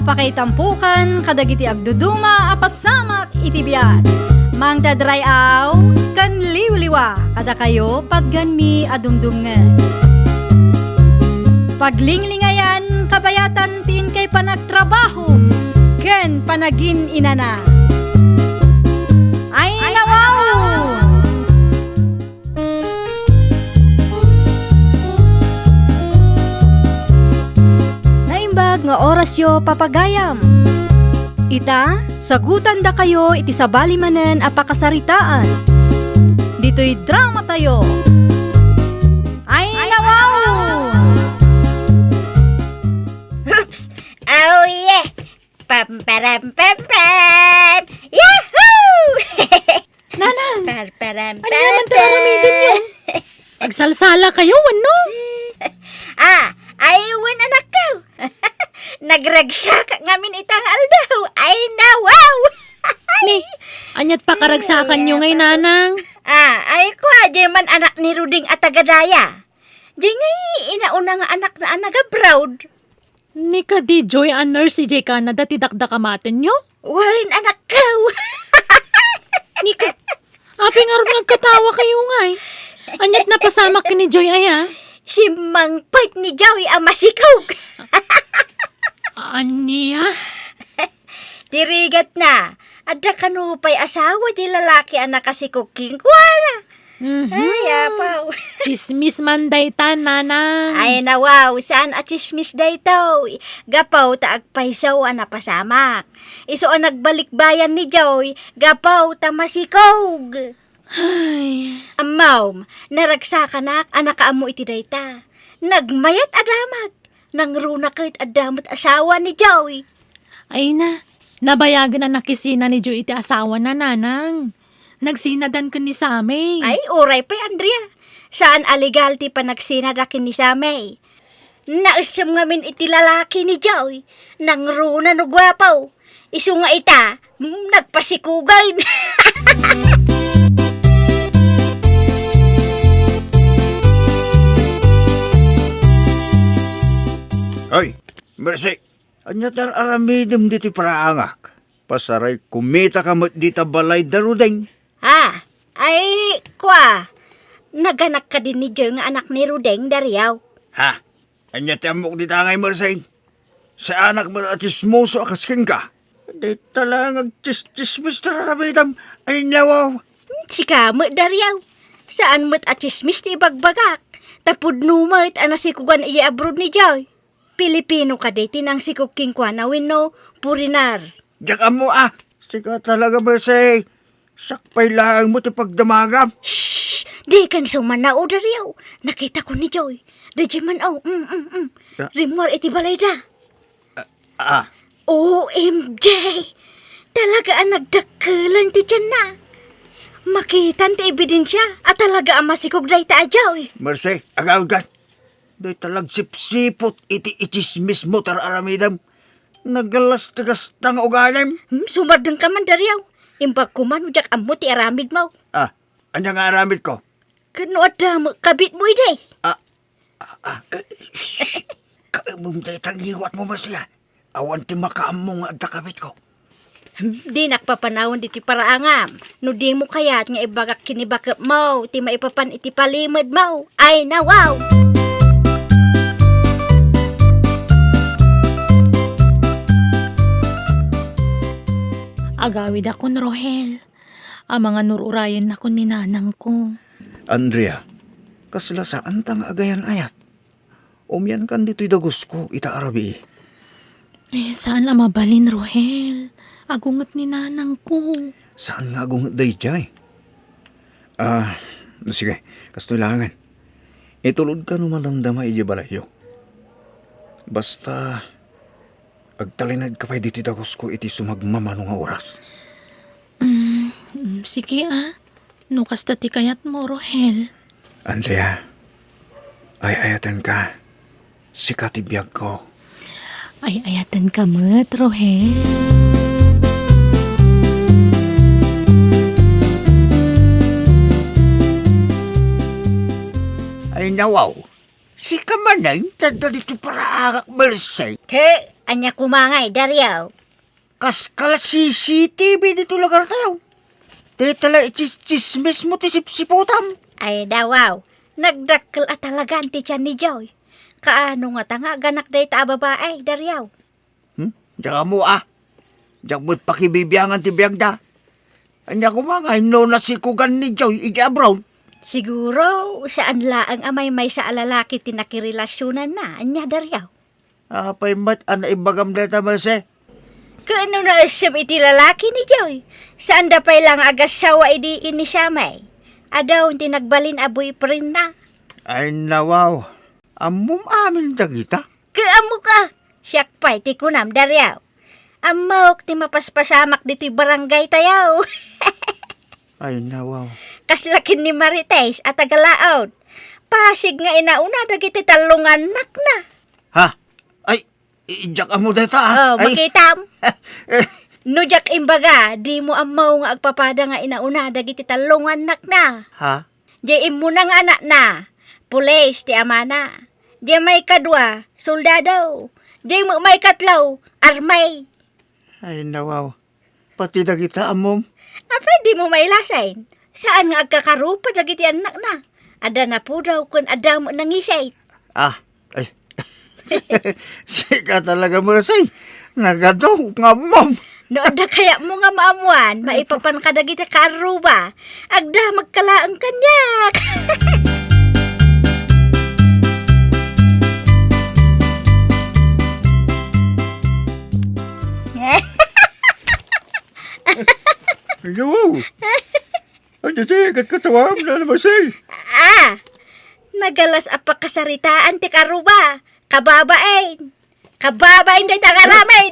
Apakaitampukan, kadagiti agduduma, apasamak itibiyat. Mang dadrayaw, kan liwliwa, kada kayo patganmi adumdumngan. Paglinglingayan, kabayatan tin kay panagtrabaho, ken panagin inana. Ay nawaw! Naimbag nga orasyo papagayam. Ita, sagutan da kayo iti sabali manen apakasaritaan. Dito'y drama tayo. Ay nawaw! Oops! Oh yeah! Pam param pam pam! Yahoo! Nanang, Param ano naman taramidin niyo? Pagsalsala kayo, ano? Aywan anak ko. Nagragsak ngamin itang aldaw. Ay nawaw! Ni, anyat pa karagsakan niyo ngay, nanang. Ay ko di man anak ni Ruding at Tagadaya. Di ngay inauna nga anak na anaga proud. Ni ka di Joy a nurse si J. Canada tidakdakamatin niyo? Wain anak ko. Ni ka, api nga rin nagkatawa kayo ngay. Anyat na pasamak ka ni Joy aya. Si Mang Pait ni Joey ang masikog. Aniya? Tirigat na. Adda kanupay asawa di lalaki anak kasikog kingkuana. Ay, apaw. Chismis man daytan, nanang. Ay nawaw, saan at chismis dayto? Gapaw ta agpaisaw ang napasamak. Iso ang nagbalik bayan ni Joy, gapaw ta masikog. Ay, Amaw, naragsa nak, anak amo iti dayta. Nagmayat adamag. Nangruna kahit adamot asawa ni Joy. ay na. Nabayagan na nakisina ni Joy iti asawa na, nanang. Nagsinadan ka ni Samay. Ay, uray pa Andrea. Saan aligalti pa nagsinadakin ni Samay? Nausam ngamin iti lalaki ni Joy. Nangruna no gwapaw. Isu nga ita, nagpasikugay. Ay, Mercy, anya tar aramidem diti paraangak. Pasaray kumita ka mo dita balay darudeng. Ay, kwa. Naganak ka din ni Joy nga anak ni Rudeng Dariaw. Ha? Anya tiamok dita ngay Mercy. Sa anak mo at ismoso akasking ka. Di talang agtis-tismis tar aramidem. Ay nawaw. Sika mo Dariaw. Saan mo't achismis ti bagbagak? Tapod numait anasikugan iya abroad ni Joy. Pilipino ka day tinang sikog kingkwanawin no, purinar. Diyak mo Sika talaga Mercy. Sakpay lang mo ti pagdamagam. Shhh! Di kan sumanao Dariaw. Nakita ko ni Joy. Di man Ya. Rimor iti balay da. Ah, OMG! Talaga ang nagdakalan ti tiyan na. Makitan ti ebidensya at talaga ang masikog day ta Joy. Mercy, agaw gan. Do'y talag sipsipot iti ichismis mo tar aramidam. Nagalas-tagas tang ugalim. Sumadang ka man Dariaw. Imbag kuman ujak amo ti aramid mo. Anya nga aramid ko? Kano adam kabit mo iday. Kaamong day tangiwat mo Mercy Awan ti makaamong nga adda kabit ko. Di nakpapanawon di ti paraangam. No di mo kayat nga ibagak kinibakap mo. Ti maipapan iti palimad mo. Ay nawaw! Agawid ako ni Rohel. Ang mga nururayan ako ni nanang ko. Andrea, kasla saan tang agayan ayat? Umyan kan dito'y dagos ko, ita arabi. Saan na mabalin, Rohel? Agungat ni nanang ko. Saan nga akong day jay? Sige, kastulangan. Itulod ka naman ang damay di balayo. Basta, agtalinad ka pa'y dito dagos ko iti sumagmamano nga oras. Sige Nukas dati kayat mo, Rohel. Andrea, ay-ayatan ka. Sikat ibiyag ko. Ay ayatan ka mat, Rohel. Ay nawaw, si kamanay, tanda dito para agak balsay. Anya kumangay, Daryaw. Kas kala CCTV dito lugar tayo. Di tala chismis mo ti sipsiputam. Ay dawaw, nagdakkel at talagaan ti tiyan ni Joy. Kaano nga tanga ganak day ta babae, Daryaw. Diyan mo Diyan mo't pakibibiyangan ti biyagda. Anya kumangay no nasikugan ni Joy igi abroad. Siguro, saan laang amay may sa alalaki tinakirelasyonan na, anya Daryaw. Apay mat ana ibagam data Marse. Kaano na asam iti lalaki ni Joy? Saan da pa'y lang agasawa idi inisamay? Adaw tinagbalin aboy prin na. Ay nawaw. Amum amin dagita. Kaamo ka? Siyak pa'y ti kunam, Daryaw. Amok ti mapaspasamak dito'y barangay tayaw. Ay nawaw. Kaslakin ni Marites at agalaon. Pasig nga inauna dagiti talungan nak na. Ha? Ay, ijak amo data. Oh, makitam. Nujak imbaga, di mo amaw nga agpapada nga inauna dagiti talungan nak na. Ha? Di mo na nga anak na. Pulis ti amana. Di may kadwa, soldado. Di mo may katlaw, armay. Ay nawaw. Pati dagita amom. Apa di mo mailasain? Saan nga agkakarupa dagiti anak na? Ada na po daw kung ada mo nangisay. Ay. Sika talaga Marse. Nagadaw nga mom. No ada kaya mo nga maamuan, maipapan ka dagiti karuba. Agda magkalaang kanyak. Ay nawaw. Ano siya, katkatawam na naman siya. Nagalas apa kasaritaan ti karuba. Kababain. Kababain day tagaramin.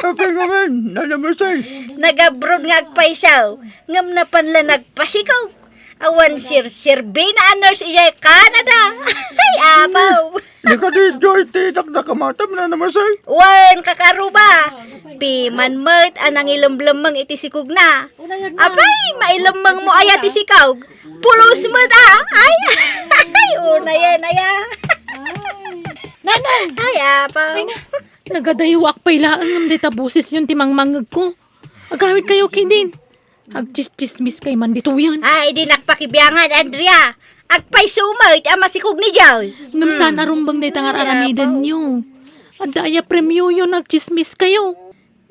Apay nga man, na naman siya. Nagabrod nga agpaisaw. Ngam na panla nagpasikaw. Awan sir-sirbi na nurse iyay Canada. Ay, apaw. Di ka di Joy, titak na kamatam na naman siya. Wan, kakaruba. Piman mo't anang ilumblumang iti sikog na. Apay, mailamang mo ayat iti sikaw. Pulos mo ta. Ay, una yan, aya. Nanay! Ay, apaw. Nagadaywak pa'y laang ng detabusis yung timangmangag ko. Agawit kayo kidin. Agchis-chismis kay man dito yan. Ay, di nakpakibiyangan, Andrea. Agpay sumay, ti amasikog ni Joy. Ngam sana rumbang day tangar aramidan nyo. At daya premyo yun nagchismis kayo.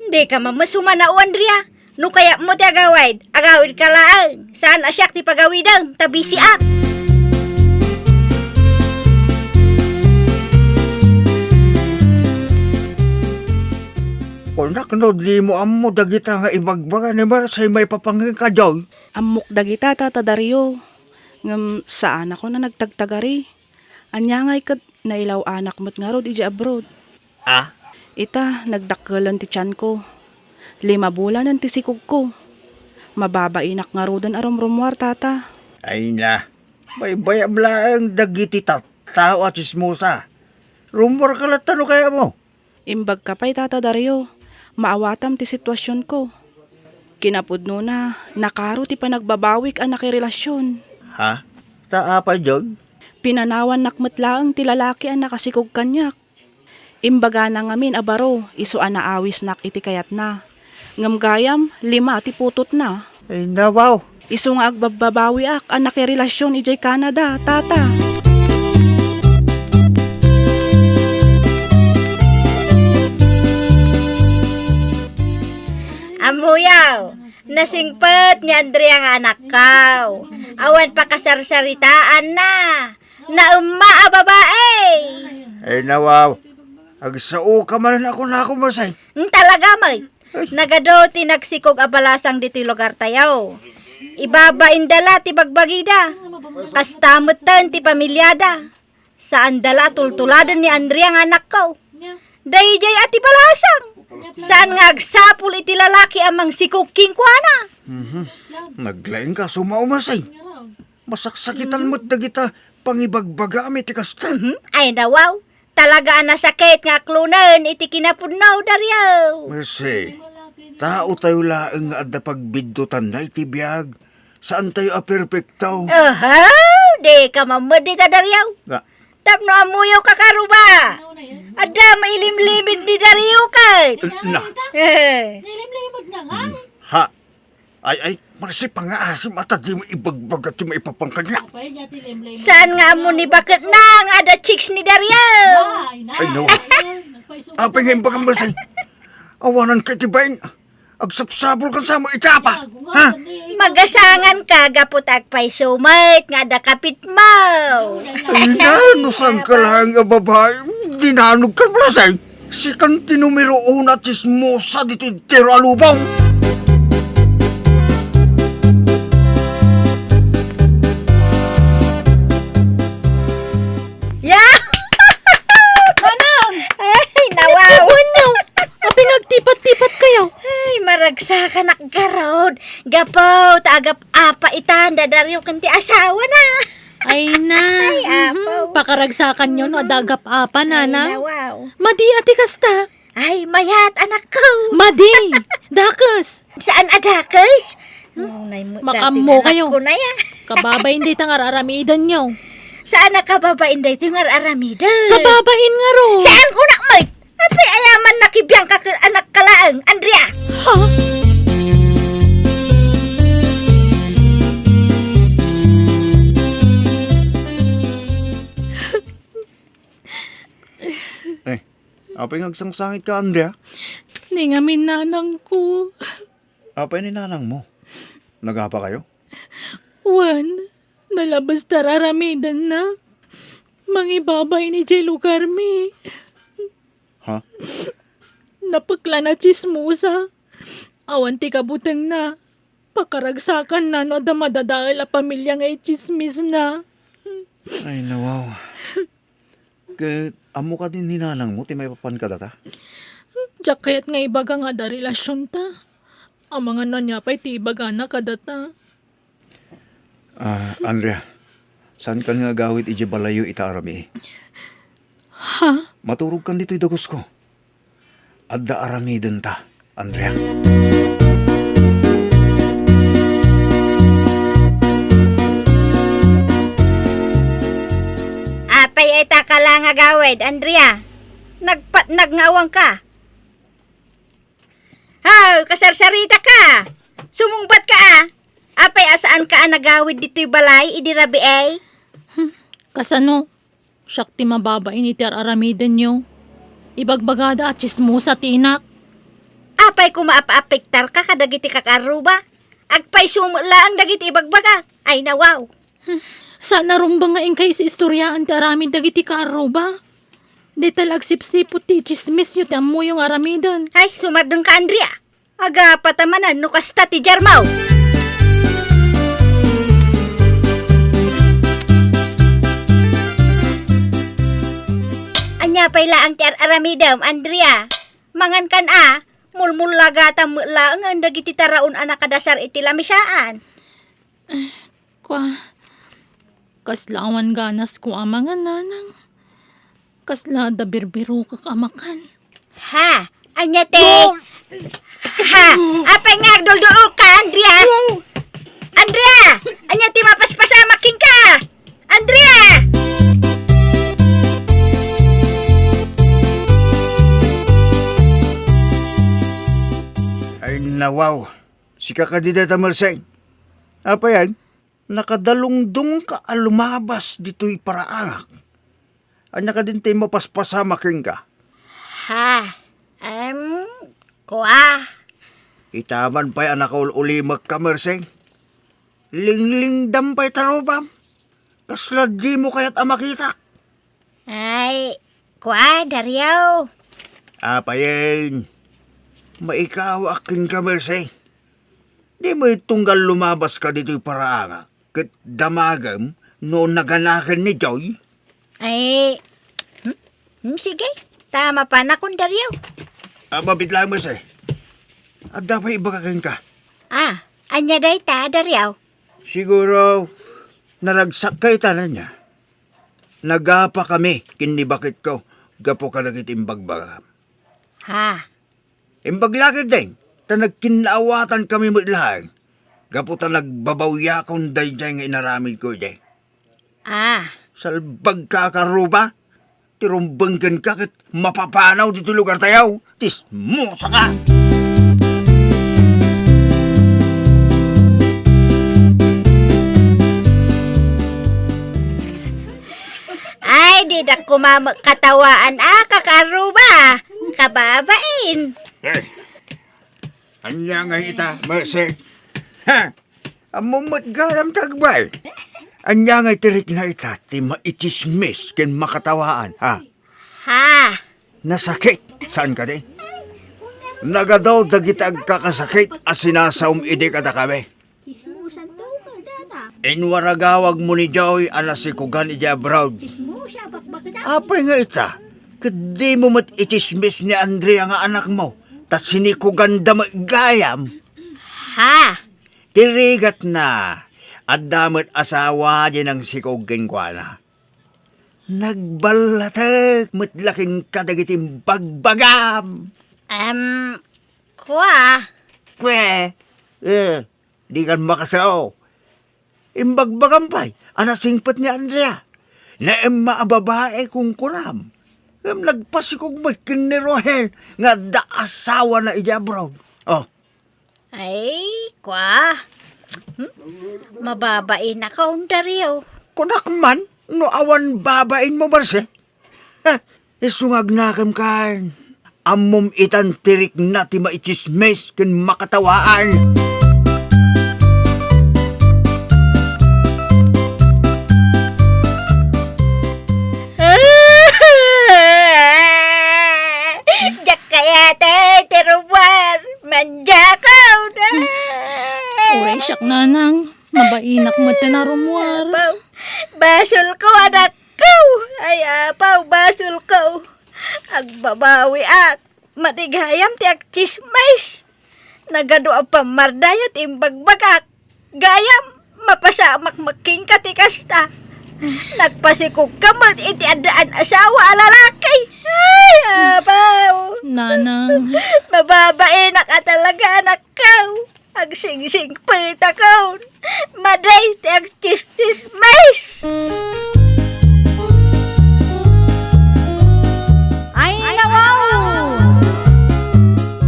Hindi ka mamasuma na o, Andrea. No kaya mo ti agawid. Agawid ka lang. Saan asyak ti pagawidang? Tabi si ak. Kung nakano, di mo amo dagita nga ibagbaga ni Marse may papangin ka Joy. Amok dagita tata Dario. Ngam saan ako na nagtagtagari. Anya ngay kat nailaw anak mo't nga rod iji abroad. Ita nagdakkelan ti tiyan ko. 5 bulan ang tisikog ko. Mababainak nga rodan arom rumwar tata. Ay na, may bayam lang dagiti tao at ismusa. Rumor ka lang tano kaya mo. Imbag ka pa'y tata Dario. Maawatam ti sitwasyon ko. Kinapudno na, nakaro ti panagbabawik ang nakirelasyon. Ha? Taapa Joy? Pinanawan nakmatlaang ti lalaki ang nakasikog kanyak. Imbaga na ngamin abaro, iso anaawis nak iti kayat na. Ngamgayam, 5 ti putot na. Ay nawaw. Iso nga agbababawi ak ang nakirelasyon ijay Canada, tata. Amuyaw, nasingpet ni Andrea nga anak kaw. Awan pa kasarsaritaan na. Nauma a babae. Ay nawaw. Agsao ka man ako na ako Marse. Talaga may. Nagado ti nagsikog abalasang dito lugar tayaw. Ibaba indala ti bagbagida. Kastamot tan ti pamilyada. Saan dala tultuladan ni Andrea nga anak kaw. Dayjay ati balasang. Saan nga agsapul iti lalaki amang sikog kingkwana? Naglaing ka sumao Marse. Masaksakitan mo't dagita pangibagbaga ami ti kasta. Ay nawaw. Talaga ang nasakit nga klunan iti kinapudnaw Daryaw. Marse, tao tayo laeng nga adda pagbiddutan na iti biyag. Saan tayo a perfectaw? Aha, di ka mamad ita Daryaw. Nga, Tapno amuyo ka karuba. Ada mailim-limid ni Dario kay. Na, Nilimlimod na nga. ha? Ay, marasi pa nga asim at di mo ibagbag at di mo ipapangkanyak. Apay niya tilimlimod. Saan nga mo ni bakit na ang ada chicks ni Dario? Ay, na. Ay, no. Nagpaisok. Apay ngayon baka marsay. Awanan ka tibayin. Agsapsabol ka sa mo itapa. Ha? Magasangan ka gapot agpay sumait nga da kapit mo. Ay na, nusan ka lang nga babae. Dinanog ka marsay. Si kan tinumero una chismosa dito itero alubaw. Ya! Manang! Ay, nawaw. Iwan niyo! Abi nagtipat-tipat kayo. Ay, maragsa ka nakgarod. Gapaw, taagap apa itanda Dario kanti asawa na. Ay na. Ay, apaw. Pakaragsakan nyo no, adagap apa, Ay, nana. nawaw. Madi ati kasta. Ay, mayat anak ko. Madi! Dakas! Saan adakas? Makamo kayo. Ko na ya. Kababay hindi tangar aramidan nyo. Saan nakababain day ito nga aramida? Kababain nga ro. Saan ko na, mate? Apay ayaman nakibiyang ka anak kalaang, Andrea. Ha? Eh, apay ngagsangsangit ka, Andrea. Ni nga minanang ko. Apay ni nanang mo. Nagapa kayo? Wan, nalabas tararamidan na. Mangibabay ni Jelo Carmi. Ha? Napakla na chismosa. Awan ti kabuteng na. Pakaragsakan na no da madadahil a pamilya nga chismis na. Ay, nawaw. Kaya, amo ka din ni nanang mo, ti may papan ka data? Diyak kaya't nga ibaga nga da relasyon ta. Ang mga nanyapay ti ibaga na kadata. Andrea, saan ka nga gawit iji balayo ita arami? Ha? Maturog kan dito'y dagos ko. Adda arami din ta, Andrea. Apay ay takala nga gawid, Andrea. Nagngawang ka. Haw, kasarsarita ka. Sumungbat ka ah. Apay asaan ka nagawid dito'y balay, idirabi ay? Kasano? Siyak ti mababa ini ti aramidan nyo. Ibagbagada at chismosa tinak. Apay kumaapa-apektar ka kadagiti kakaruba. Agpay sumula ang dagiti ibagbaga. Ay nawaw. Sana rumbang nga kay sa istoryaan ti aramid dagiti karo ba? Di talag sipsipot ti chismis yu ti amo yung aramidan. Ay, sumadong ka, Andrea. Aga patamanan, no kasta ti Jarmaw. Anya payla ang ti aramidam, Andrea. Mangan kan mulmulaga tamla ang dagiti taraon anak kadasar iti lamisaan. Kaslawan ganas ko amangan nanang. Kasla da birbiro kakamakan. Ha? Anya te? Ha? Apay nga agdol-dol ka, Andrea? Andrea! Anya ti mapaspasamaking ka! Andrea! Ay, nawaw. Si kakadideta Marsay. Apa yan? Nakadalungdong ka alumabas dito'y paraangak. Anya ka din tayo mapaspasama king ka. Ha? Kuha. Itaman pa'y anak ulimag ka, Marsay. Lingling dampay tarobam. Kasla di mo kaya't amakita. Ay, kuha, Dario. Apa yan? Maikaw akin ka, Marsay. Di mo itunggal lumabas ka dito'y paraangak. Kat damagam noon naganakan ni Joy. Ay, sige. Tama pa na kung Dario. Mabit lang, Marsay. At dapat ibakakin ka. Anya day ta, Dario. Siguro, naragsak kay tanan niya. Nagapa kami, kinibakit ko. Gapo ka nagit imbagbagam. Ha? Imbaglakit din. Ta nagkinawatan kami mo lang. Gapo ta nagbabawya kong dayjay nga inaramid ko, day. Salbag ka karuba. Tirumbanggan ka kat mapapanaw dito lugar tayaw. Tismusa ka. Ay, di na katawaan kakaruba. Kababain. Eh, anya nga ita, Mercy. Ha? Amumot garam tagbay. Anya nga tirik na ita, ti maichismis ken makatawaan, ha? Ha? Nasakit, saan ka din? Nagadaw dagitag kakasakit as sinasawm ide kada kami. Inwaragawag mo ni Joy alas si Kugan ija Brown. Apay nga ita, kadi mo mat itismis ni Andrea nga anak mo, tas sinikugan da gayam. Ha? Tirigat na, at damat asawa din ang sikugan kwa na. Nagbalatag, matlaking kadagiting bagbagam. Kwa? Di kan makasao. Imbagbagam pa'y, anasingpat ni Andrea. Na maababae kong kuram. Nagpasikog matkin ni Rohel, nga da asawa na ijabraw. Oh, Ay, kwa? Mababain na kaundaryo. kunak man, no awan babain mo barse. Isungag na kam kan. Amom itan tirik na ti maichismes ken makatawaan. Jak kaya terubar. Manjakaw na. Uray siyak nanang. Mabainak mo tinarumwar. Apaw, basol ko anak ko. Ay apaw, basol ko. Agbabawi ak. Matigayam ti ak chismais. Nagado ang pamardayat imbagbagak. Gayam, mapasamak making katikasta. Nagpasikog kamot iti adaan asawa alalaki. Ay, apaw. Nanang. Mababae na ka talaga anak ko. Agsingsing pita ko. Maday ti ag tis mais. Ay, nawaw!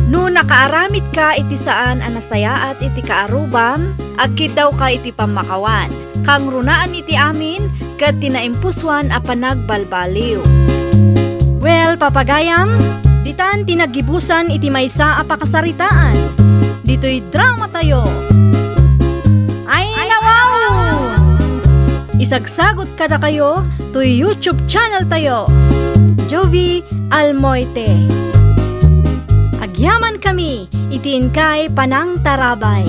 No nakaaramid ka iti saan anasaya at iti kaarubam, agkid daw ka iti pamakawan. Kang runaan iti amin, kat tinaimpuswan a panagbalbaliw. Well, papagayam, ditan tinagibusan iti maysa a pakasaritaan. Dito'y drama tayo. Ay, nawaw! Isagsagot kada kayo to YouTube channel tayo. Jovi Almoite. Agyaman kami, itiin kay Panang Tarabay.